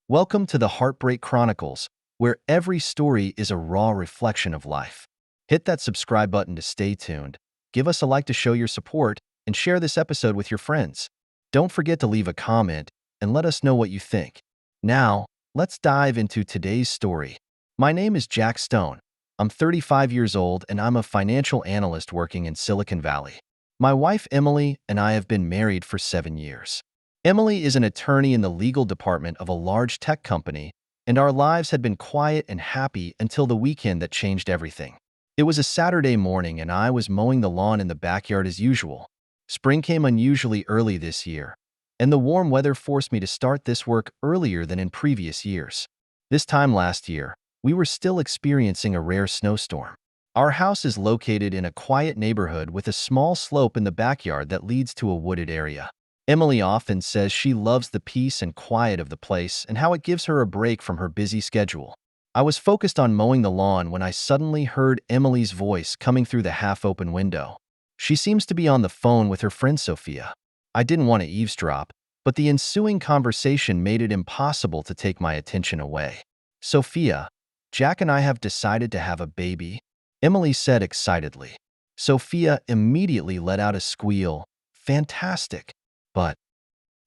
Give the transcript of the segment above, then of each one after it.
Welcome to the Heartbreak Chronicles, where every story is a raw reflection of life. Hit that subscribe button to stay tuned, give us a like to show your support, and share this episode with your friends. Don't forget to leave a comment and let us know what you think. Now, let's dive into today's story. My name is Jack Stone. I'm 35 years old and I'm a financial analyst working in Silicon Valley. My wife Emily and I have been married for 7 years. Emily is an attorney in the legal department of a large tech company, and our lives had been quiet and happy until the weekend that changed everything. It was a Saturday morning and I was mowing the lawn in the backyard as usual. Spring came unusually early this year, and the warm weather forced me to start this work earlier than in previous years. This time last year, we were still experiencing a rare snowstorm. Our house is located in a quiet neighborhood with a small slope in the backyard that leads to a wooded area. Emily often says she loves the peace and quiet of the place and how it gives her a break from her busy schedule. I was focused on mowing the lawn when I suddenly heard Emily's voice coming through the half-open window. She seems to be on the phone with her friend Sophia. I didn't want to eavesdrop, but the ensuing conversation made it impossible to take my attention away. "Sophia, Jack and I have decided to have a baby," Emily said excitedly. Sophia immediately let out a squeal. "Fantastic. But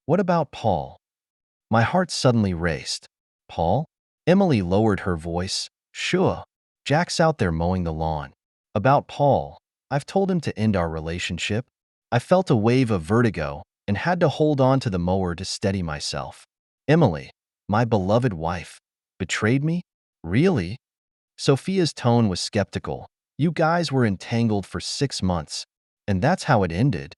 what about Paul?" My heart suddenly raced. "Paul?" Emily lowered her voice. "Sure. Jack's out there mowing the lawn. About Paul, I've told him to end our relationship." I felt a wave of vertigo and had to hold on to the mower to steady myself. "Emily, my beloved wife, betrayed me? Really?" Sophia's tone was skeptical. "You guys were entangled for 6 months, and that's how it ended."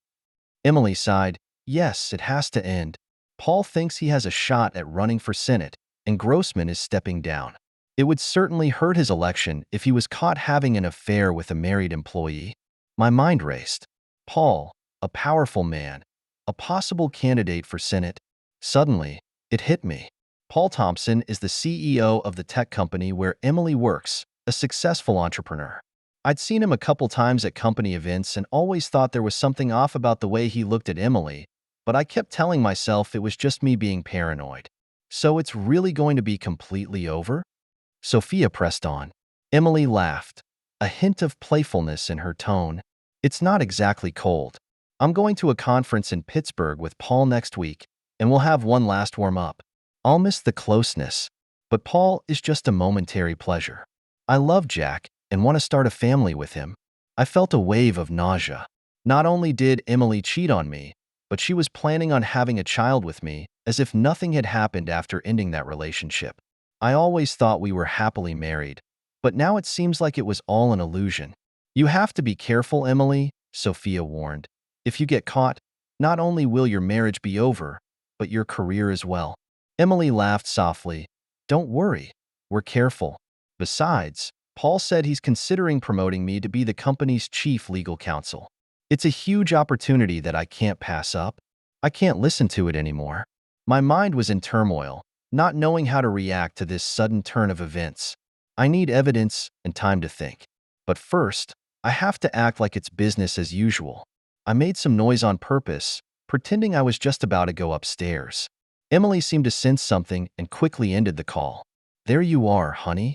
Emily sighed. "Yes, it has to end. Paul thinks he has a shot at running for Senate, and Grossman is stepping down. It would certainly hurt his election if he was caught having an affair with a married employee." My mind raced. Paul, a powerful man, a possible candidate for Senate. Suddenly, it hit me. Paul Thompson is the CEO of the tech company where Emily works, a successful entrepreneur. I'd seen him a couple times at company events and always thought there was something off about the way he looked at Emily, but I kept telling myself it was just me being paranoid. "So it's really going to be completely over?" Sophia pressed on. Emily laughed, a hint of playfulness in her tone. "It's not exactly cold. I'm going to a conference in Pittsburgh with Paul next week, and we'll have one last warm-up. I'll miss the closeness, but Paul is just a momentary pleasure. I love Jack and want to start a family with him." I felt a wave of nausea. Not only did Emily cheat on me, but she was planning on having a child with me, as if nothing had happened after ending that relationship. I always thought we were happily married, but now it seems like it was all an illusion. "You have to be careful, Emily," Sophia warned. "If you get caught, not only will your marriage be over, but your career as well." Emily laughed softly. "Don't worry, we're careful. Besides, Paul said he's considering promoting me to be the company's chief legal counsel. It's a huge opportunity that I can't pass up. I can't listen to it anymore." My mind was in turmoil, not knowing how to react to this sudden turn of events. I need evidence and time to think. But first, I have to act like it's business as usual. I made some noise on purpose, pretending I was just about to go upstairs. Emily seemed to sense something and quickly ended the call. "There you are, honey."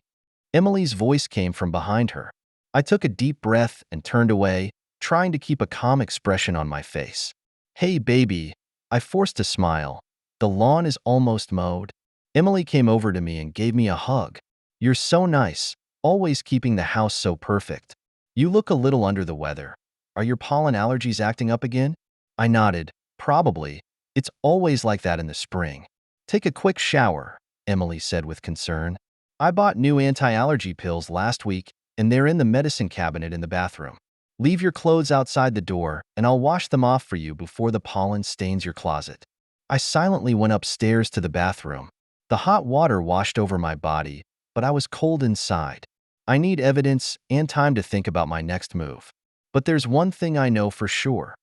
Emily's voice came from behind her. I took a deep breath and turned away, trying to keep a calm expression on my face. "Hey, baby." I forced a smile. "The lawn is almost mowed." Emily came over to me and gave me a hug. "You're so nice, always keeping the house so perfect. You look a little under the weather. Are your pollen allergies acting up again?" I nodded. "Probably. It's always like that in the spring." "Take a quick shower," Emily said with concern. "I bought new anti-allergy pills last week, and they're in the medicine cabinet in the bathroom. Leave your clothes outside the door, and I'll wash them off for you before the pollen stains your closet." I silently went upstairs to the bathroom. The hot water washed over my body, but I was cold inside. I need evidence and time to think about my next move. But there's one thing I know for sure.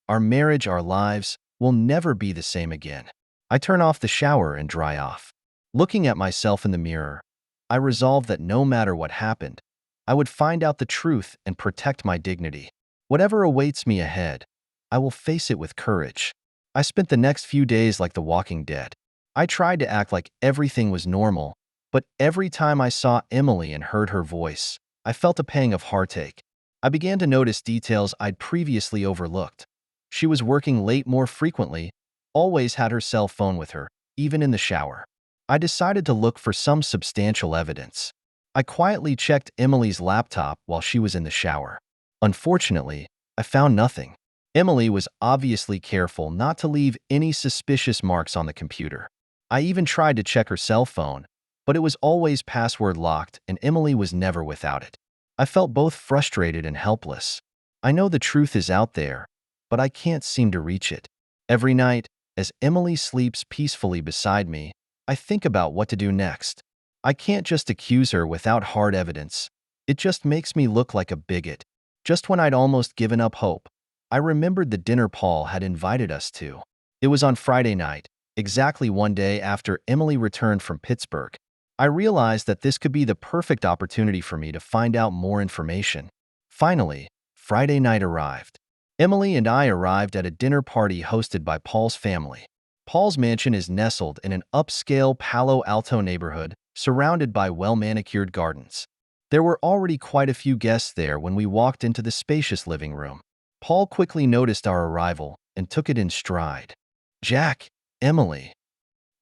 Our marriage, our lives, will never be the same again. I turn off the shower and dry off. Looking at myself in the mirror, I resolved that no matter what happened, I would find out the truth and protect my dignity. Whatever awaits me ahead, I will face it with courage. I spent the next few days like the Walking Dead. I tried to act like everything was normal, but every time I saw Emily and heard her voice, I felt a pang of heartache. I began to notice details I'd previously overlooked. She was working late more frequently, always had her cell phone with her, even in the shower. I decided to look for some substantial evidence. I quietly checked Emily's laptop while she was in the shower. Unfortunately, I found nothing. Emily was obviously careful not to leave any suspicious marks on the computer. I even tried to check her cell phone, but it was always password locked and Emily was never without it. I felt both frustrated and helpless. I know the truth is out there, but I can't seem to reach it. Every night, as Emily sleeps peacefully beside me, I think about what to do next. I can't just accuse her without hard evidence. It just makes me look like a bigot. Just when I'd almost given up hope, I remembered the dinner Paul had invited us to. It was on Friday night, exactly one day after Emily returned from Pittsburgh. I realized that this could be the perfect opportunity for me to find out more information. Finally, Friday night arrived. Emily and I arrived at a dinner party hosted by Paul's family. Paul's mansion is nestled in an upscale Palo Alto neighborhood surrounded by well-manicured gardens. There were already quite a few guests there when we walked into the spacious living room. Paul quickly noticed our arrival and took it in stride. "Jack, Emily,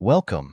welcome,"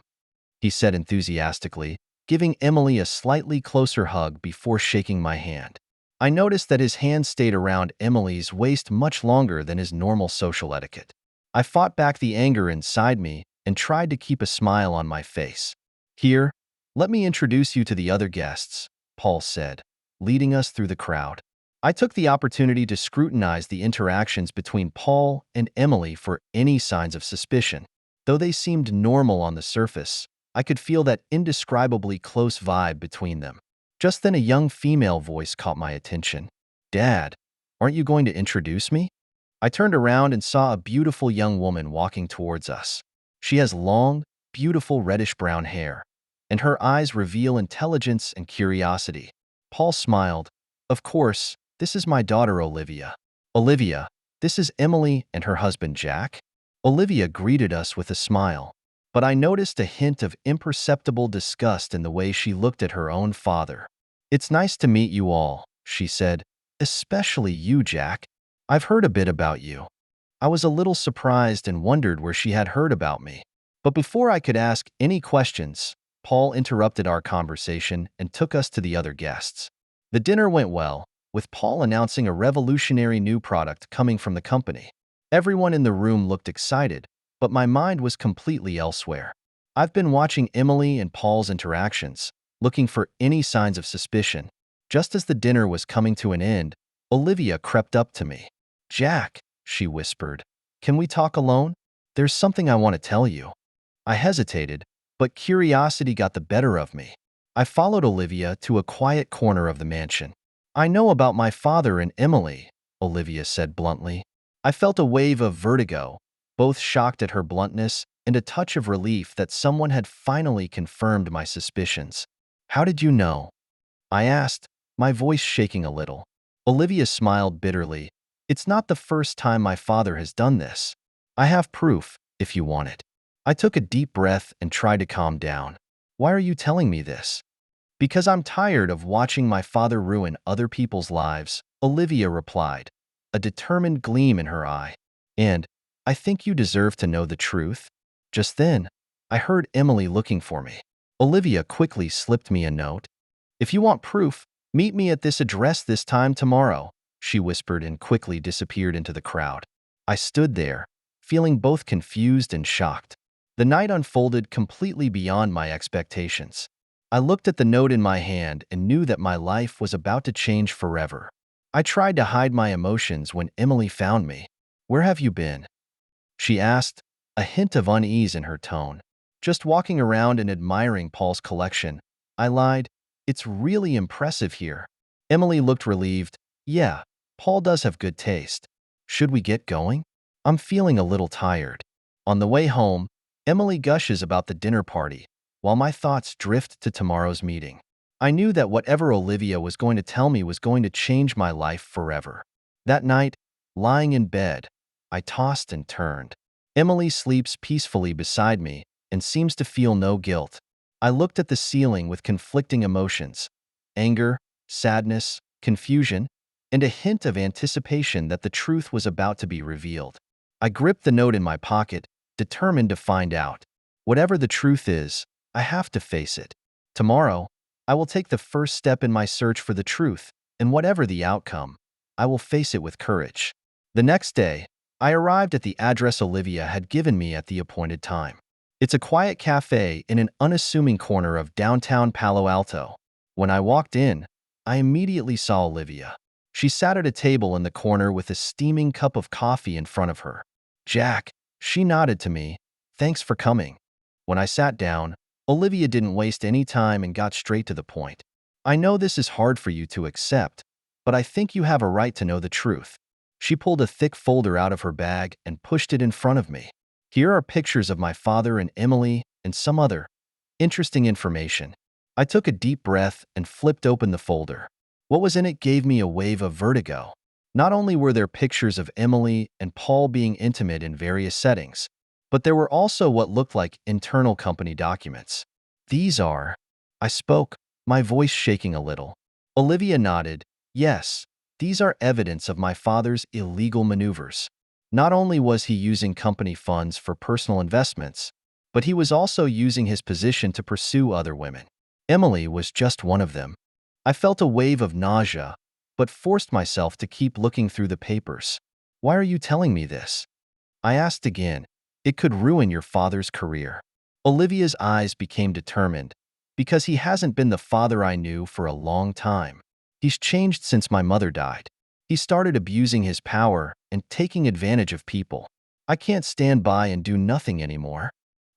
he said enthusiastically, giving Emily a slightly closer hug before shaking my hand. I noticed that his hand stayed around Emily's waist much longer than his normal social etiquette. I fought back the anger inside me and tried to keep a smile on my face. "Here, let me introduce you to the other guests," Paul said, leading us through the crowd. I took the opportunity to scrutinize the interactions between Paul and Emily for any signs of suspicion. Though they seemed normal on the surface, I could feel that indescribably close vibe between them. Just then a young female voice caught my attention. "Dad, aren't you going to introduce me?" I turned around and saw a beautiful young woman walking towards us. She has long, beautiful reddish-brown hair, and her eyes reveal intelligence and curiosity. Paul smiled. "Of course, this is my daughter Olivia." "Olivia, this is Emily and her husband Jack." Olivia greeted us with a smile, but I noticed a hint of imperceptible disgust in the way she looked at her own father. "It's nice to meet you all," she said, "especially you, Jack. I've heard a bit about you." I was a little surprised and wondered where she had heard about me. But before I could ask any questions, Paul interrupted our conversation and took us to the other guests. The dinner went well, with Paul announcing a revolutionary new product coming from the company. Everyone in the room looked excited, but my mind was completely elsewhere. I've been watching Emily and Paul's interactions, looking for any signs of suspicion. Just as the dinner was coming to an end, Olivia crept up to me. "Jack," she whispered, "can we talk alone? There's something I want to tell you." I hesitated, but curiosity got the better of me. I followed Olivia to a quiet corner of the mansion. "I know about my father and Emily," Olivia said bluntly. I felt a wave of vertigo, both shocked at her bluntness and a touch of relief that someone had finally confirmed my suspicions. "How did you know?" I asked, my voice shaking a little. Olivia smiled bitterly. "It's not the first time my father has done this. I have proof, if you want it." I took a deep breath and tried to calm down. "Why are you telling me this?" "Because I'm tired of watching my father ruin other people's lives," Olivia replied, a determined gleam in her eye. "And I think you deserve to know the truth." Just then, I heard Emily looking for me. Olivia quickly slipped me a note. "If you want proof, meet me at this address this time tomorrow," she whispered and quickly disappeared into the crowd. I stood there, feeling both confused and shocked. The night unfolded completely beyond my expectations. I looked at the note in my hand and knew that my life was about to change forever. I tried to hide my emotions when Emily found me. "Where have you been?" she asked, a hint of unease in her tone. "Just walking around and admiring Paul's collection." I lied. "It's really impressive here." Emily looked relieved. "Yeah, Paul does have good taste. Should we get going? I'm feeling a little tired." On the way home, Emily gushes about the dinner party, while my thoughts drift to tomorrow's meeting. I knew that whatever Olivia was going to tell me was going to change my life forever. That night, lying in bed, I tossed and turned. Emily sleeps peacefully beside me, and seems to feel no guilt. I looked at the ceiling with conflicting emotions: anger, sadness, confusion, and a hint of anticipation that the truth was about to be revealed. I gripped the note in my pocket, determined to find out. Whatever the truth is, I have to face it. Tomorrow, I will take the first step in my search for the truth, and whatever the outcome, I will face it with courage. The next day, I arrived at the address Olivia had given me at the appointed time. It's a quiet cafe in an unassuming corner of downtown Palo Alto. When I walked in, I immediately saw Olivia. She sat at a table in the corner with a steaming cup of coffee in front of her. "Jack," she nodded to me, "thanks for coming." When I sat down, Olivia didn't waste any time and got straight to the point. "I know this is hard for you to accept, but I think you have a right to know the truth." She pulled a thick folder out of her bag and pushed it in front of me. "Here are pictures of my father and Emily and some other interesting information." I took a deep breath and flipped open the folder. What was in it gave me a wave of vertigo. Not only were there pictures of Emily and Paul being intimate in various settings, but there were also what looked like internal company documents. "These are," I spoke, my voice shaking a little. Olivia nodded. "Yes, these are evidence of my father's illegal maneuvers. Not only was he using company funds for personal investments, but he was also using his position to pursue other women. Emily was just one of them." I felt a wave of nausea, but forced myself to keep looking through the papers. "Why are you telling me this?" I asked again. "It could ruin your father's career." Olivia's eyes became determined. "Because he hasn't been the father I knew for a long time. He's changed since my mother died. He started abusing his power and taking advantage of people. I can't stand by and do nothing anymore."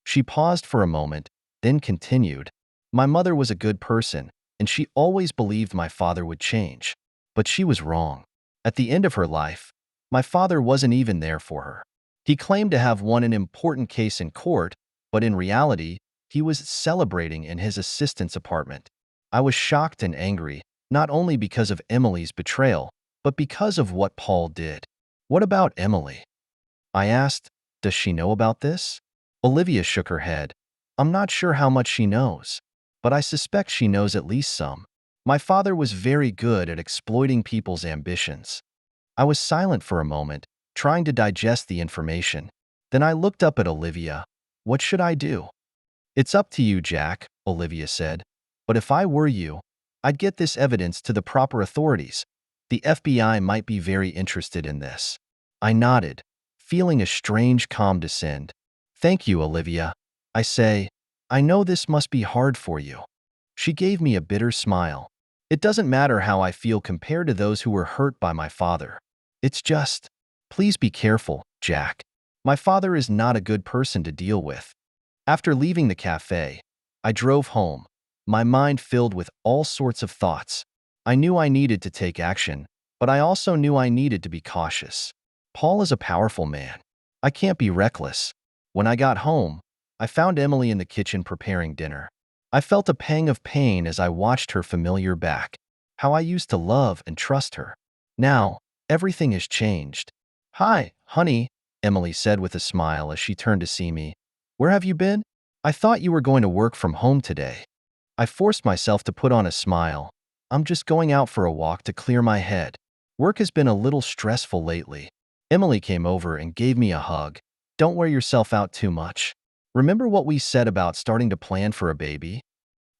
She paused for a moment, then continued. "My mother was a good person, and she always believed my father would change. But she was wrong. At the end of her life, my father wasn't even there for her. He claimed to have won an important case in court, but in reality, he was celebrating in his assistant's apartment." I was shocked and angry, not only because of Emily's betrayal, but because of what Paul did. "What about Emily?" I asked. "Does she know about this?" Olivia shook her head. "I'm not sure how much she knows, but I suspect she knows at least some. My father was very good at exploiting people's ambitions." I was silent for a moment, trying to digest the information. Then I looked up at Olivia. "What should I do?" "It's up to you, Jack," Olivia said. "But if I were you, I'd get this evidence to the proper authorities. The FBI might be very interested in this." I nodded, feeling a strange calm descend. "Thank you, Olivia." I say, "I know this must be hard for you." She gave me a bitter smile. "It doesn't matter how I feel compared to those who were hurt by my father. It's just, please be careful, Jack. My father is not a good person to deal with." After leaving the cafe, I drove home, my mind filled with all sorts of thoughts. I knew I needed to take action, but I also knew I needed to be cautious. Paul is a powerful man. I can't be reckless. When I got home, I found Emily in the kitchen preparing dinner. I felt a pang of pain as I watched her familiar back, how I used to love and trust her. Now, everything has changed. "Hi, honey," Emily said with a smile as she turned to see me. "Where have you been? I thought you were going to work from home today." I forced myself to put on a smile. "I'm just going out for a walk to clear my head. Work has been a little stressful lately." Emily came over and gave me a hug. "Don't wear yourself out too much. Remember what we said about starting to plan for a baby?"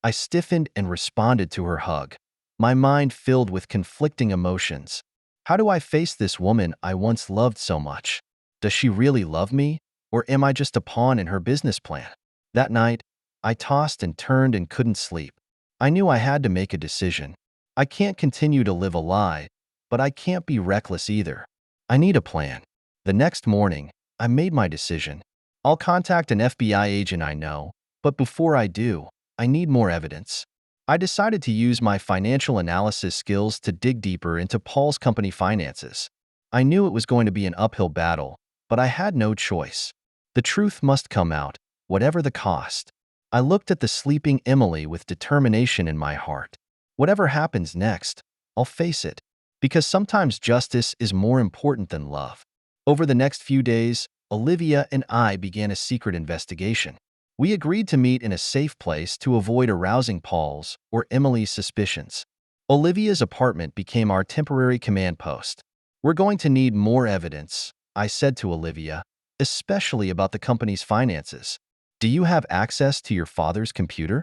I stiffened and responded to her hug, my mind filled with conflicting emotions. How do I face this woman I once loved so much? Does she really love me, or am I just a pawn in her business plan? That night, I tossed and turned and couldn't sleep. I knew I had to make a decision. I can't continue to live a lie, but I can't be reckless either. I need a plan. The next morning, I made my decision. I'll contact an FBI agent I know, but before I do, I need more evidence. I decided to use my financial analysis skills to dig deeper into Paul's company finances. I knew it was going to be an uphill battle, but I had no choice. The truth must come out, whatever the cost. I looked at the sleeping Emily with determination in my heart. Whatever happens next, I'll face it, because sometimes justice is more important than love. Over the next few days, Olivia and I began a secret investigation. We agreed to meet in a safe place to avoid arousing Paul's or Emily's suspicions. Olivia's apartment became our temporary command post. We're going to need more evidence, I said to Olivia, especially about the company's finances. Do you have access to your father's computer?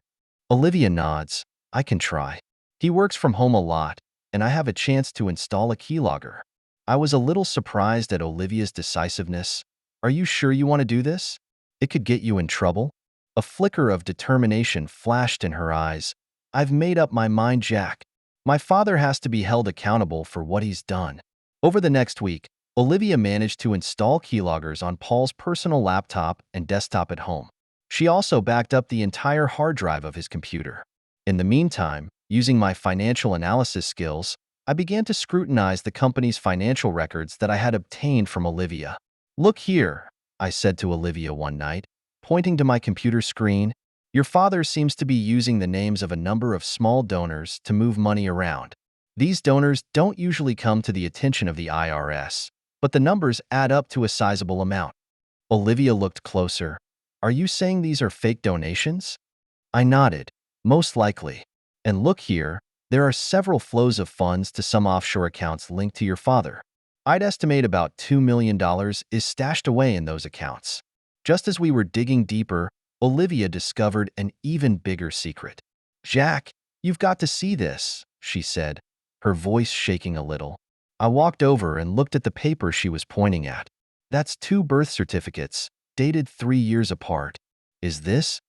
Olivia nods. I can try. He works from home a lot, and I have a chance to install a keylogger. I was a little surprised at Olivia's decisiveness. Are you sure you want to do this? It could get you in trouble. A flicker of determination flashed in her eyes. I've made up my mind, Jack. My father has to be held accountable for what he's done. Over the next week, Olivia managed to install keyloggers on Paul's personal laptop and desktop at home. She also backed up the entire hard drive of his computer. In the meantime, using my financial analysis skills, I began to scrutinize the company's financial records that I had obtained from Olivia. Look here, I said to Olivia one night, pointing to my computer screen. Your father seems to be using the names of a number of small donors to move money around. These donors don't usually come to the attention of the IRS, but the numbers add up to a sizable amount. Olivia looked closer. Are you saying these are fake donations? I nodded. Most likely. And look here, there are several flows of funds to some offshore accounts linked to your father. I'd estimate about $2 million is stashed away in those accounts. Just as we were digging deeper, Olivia discovered an even bigger secret. Jack, you've got to see this, she said, her voice shaking a little. I walked over and looked at the paper she was pointing at. That's 2 birth certificates, dated 3 years apart. Is this?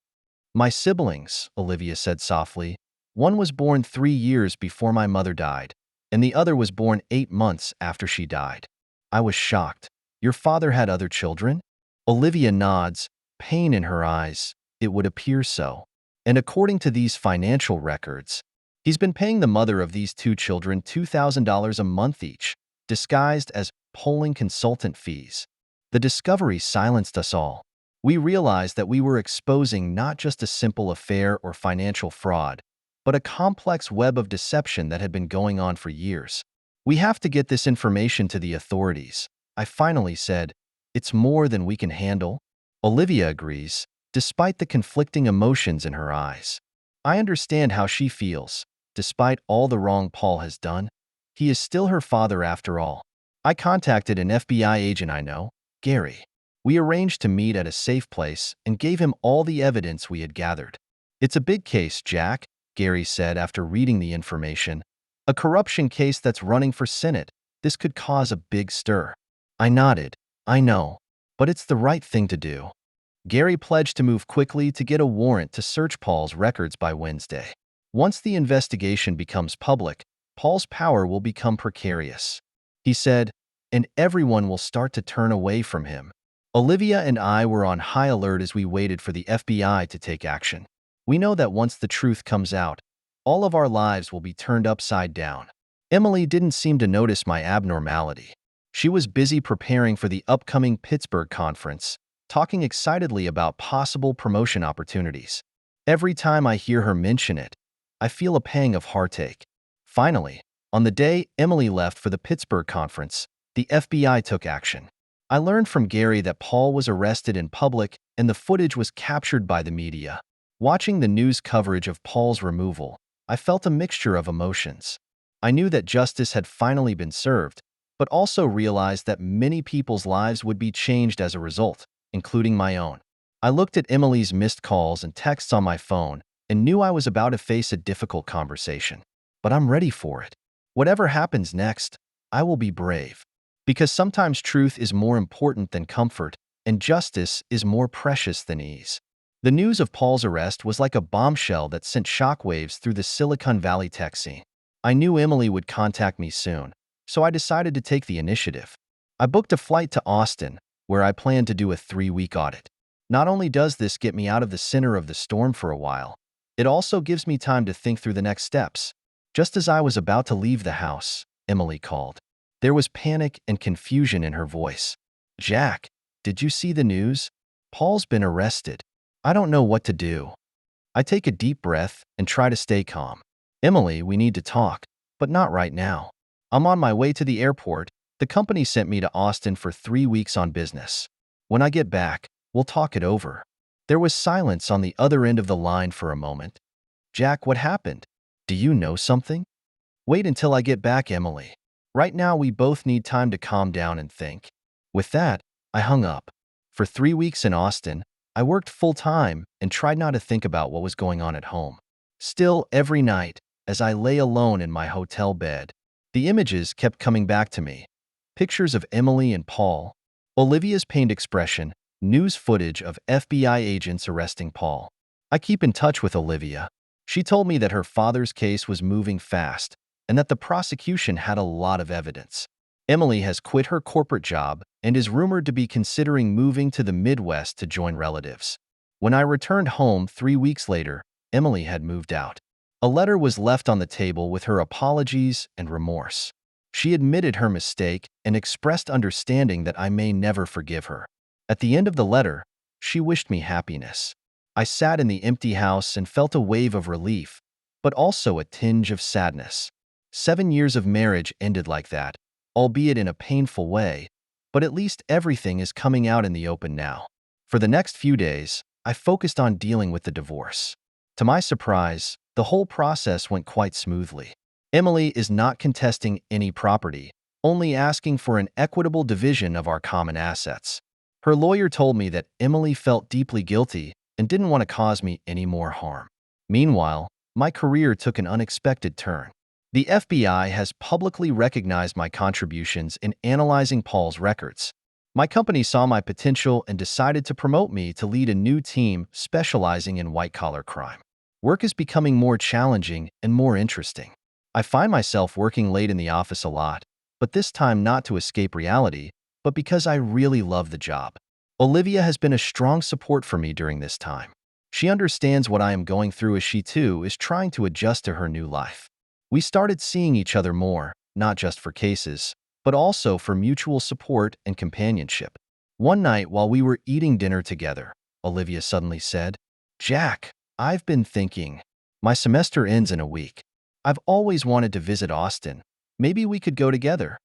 My siblings, Olivia said softly. One was born 3 years before my mother died, and the other was born 8 months after she died. I was shocked. Your father had other children? Olivia nods, pain in her eyes. It would appear so. And according to these financial records, he's been paying the mother of these 2 children $2,000 a month each, disguised as polling consultant fees. The discovery silenced us all. We realized that we were exposing not just a simple affair or financial fraud, but a complex web of deception that had been going on for years. We have to get this information to the authorities, I finally said. It's more than we can handle. Olivia agrees, despite the conflicting emotions in her eyes. I understand how she feels. Despite all the wrong Paul has done, he is still her father after all. I contacted an FBI agent I know, Gary. We arranged to meet at a safe place and gave him all the evidence we had gathered. It's a big case, Jack, Gary said after reading the information. A corruption case that's running for Senate. This could cause a big stir. I nodded. I know, but it's the right thing to do. Gary pledged to move quickly to get a warrant to search Paul's records by Wednesday. Once the investigation becomes public, Paul's power will become precarious. He said, and everyone will start to turn away from him. Olivia and I were on high alert as we waited for the FBI to take action. We know that once the truth comes out, all of our lives will be turned upside down. Emily didn't seem to notice my abnormality. She was busy preparing for the upcoming Pittsburgh conference, talking excitedly about possible promotion opportunities. Every time I hear her mention it, I feel a pang of heartache. Finally, on the day Emily left for the Pittsburgh conference, the FBI took action. I learned from Gary that Paul was arrested in public and the footage was captured by the media. Watching the news coverage of Paul's removal, I felt a mixture of emotions. I knew that justice had finally been served, but also realized that many people's lives would be changed as a result, including my own. I looked at Emily's missed calls and texts on my phone and knew I was about to face a difficult conversation. But I'm ready for it. Whatever happens next, I will be brave. Because sometimes truth is more important than comfort, and justice is more precious than ease. The news of Paul's arrest was like a bombshell that sent shockwaves through the Silicon Valley tech scene. I knew Emily would contact me soon, so I decided to take the initiative. I booked a flight to Austin, where I planned to do a 3-week audit. Not only does this get me out of the center of the storm for a while, it also gives me time to think through the next steps. Just as I was about to leave the house, Emily called. There was panic and confusion in her voice. Jack, did you see the news? Paul's been arrested. I don't know what to do. I take a deep breath and try to stay calm. Emily, we need to talk, but not right now. I'm on my way to the airport. The company sent me to Austin for 3 weeks on business. When I get back, we'll talk it over. There was silence on the other end of the line for a moment. Jack, what happened? Do you know something? Wait until I get back, Emily. Right now, we both need time to calm down and think. With that, I hung up. For 3 weeks in Austin, I worked full-time and tried not to think about what was going on at home. Still, every night, as I lay alone in my hotel bed, the images kept coming back to me. Pictures of Emily and Paul, Olivia's pained expression, news footage of FBI agents arresting Paul. I keep in touch with Olivia. She told me that her father's case was moving fast and that the prosecution had a lot of evidence. Emily has quit her corporate job and is rumored to be considering moving to the Midwest to join relatives. When I returned home 3 weeks later, Emily had moved out. A letter was left on the table with her apologies and remorse. She admitted her mistake and expressed understanding that I may never forgive her. At the end of the letter, she wished me happiness. I sat in the empty house and felt a wave of relief, but also a tinge of sadness. 7 years of marriage ended like that, albeit in a painful way, but at least everything is coming out in the open now. For the next few days, I focused on dealing with the divorce. To my surprise, the whole process went quite smoothly. Emily is not contesting any property, only asking for an equitable division of our common assets. Her lawyer told me that Emily felt deeply guilty and didn't want to cause me any more harm. Meanwhile, my career took an unexpected turn. The FBI has publicly recognized my contributions in analyzing Paul's records. My company saw my potential and decided to promote me to lead a new team specializing in white-collar crime. Work is becoming more challenging and more interesting. I find myself working late in the office a lot, but this time not to escape reality, but because I really love the job. Olivia has been a strong support for me during this time. She understands what I am going through as she too is trying to adjust to her new life. We started seeing each other more, not just for cases, but also for mutual support and companionship. One night while we were eating dinner together, Olivia suddenly said, "Jack, I've been thinking. My semester ends in a week. I've always wanted to visit Austin. Maybe we could go together."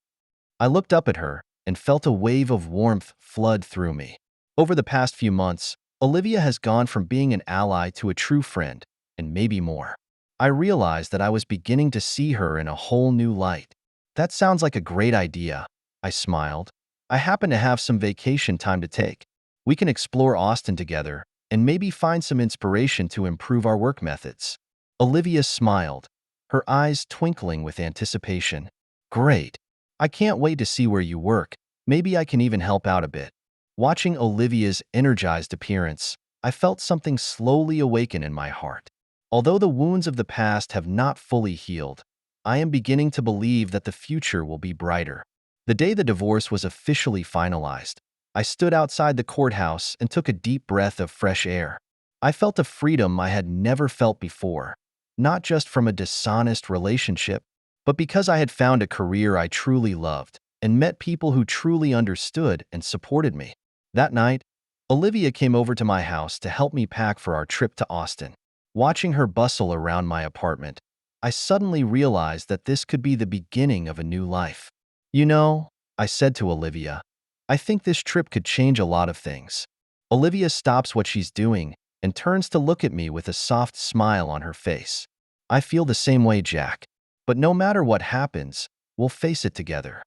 I looked up at her and felt a wave of warmth flood through me. Over the past few months, Olivia has gone from being an ally to a true friend, and maybe more. I realized that I was beginning to see her in a whole new light. "That sounds like a great idea," I smiled. "I happen to have some vacation time to take. We can explore Austin together and maybe find some inspiration to improve our work methods." Olivia smiled, her eyes twinkling with anticipation. "Great. I can't wait to see where you work. Maybe I can even help out a bit." Watching Olivia's energized appearance, I felt something slowly awaken in my heart. Although the wounds of the past have not fully healed, I am beginning to believe that the future will be brighter. The day the divorce was officially finalized, I stood outside the courthouse and took a deep breath of fresh air. I felt a freedom I had never felt before, not just from a dishonest relationship, but because I had found a career I truly loved and met people who truly understood and supported me. That night, Olivia came over to my house to help me pack for our trip to Austin. Watching her bustle around my apartment, I suddenly realized that this could be the beginning of a new life. "You know," I said to Olivia, "I think this trip could change a lot of things." Olivia stops what she's doing and turns to look at me with a soft smile on her face. "I feel the same way, Jack. But no matter what happens, we'll face it together."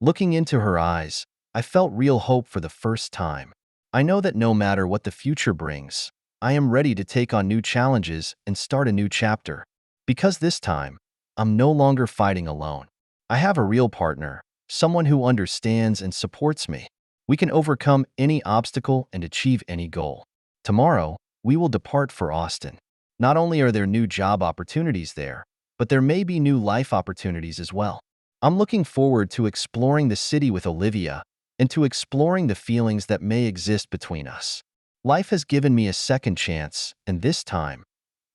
Looking into her eyes, I felt real hope for the first time. I know that no matter what the future brings, I am ready to take on new challenges and start a new chapter. Because this time, I'm no longer fighting alone. I have a real partner, someone who understands and supports me. We can overcome any obstacle and achieve any goal. Tomorrow, we will depart for Austin. Not only are there new job opportunities there, but there may be new life opportunities as well. I'm looking forward to exploring the city with Olivia and to exploring the feelings that may exist between us. Life has given me a second chance, and this time,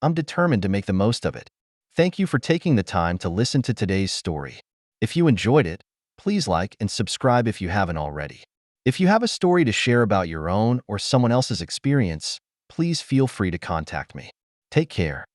I'm determined to make the most of it. Thank you for taking the time to listen to today's story. If you enjoyed it, please like and subscribe if you haven't already. If you have a story to share about your own or someone else's experience, please feel free to contact me. Take care.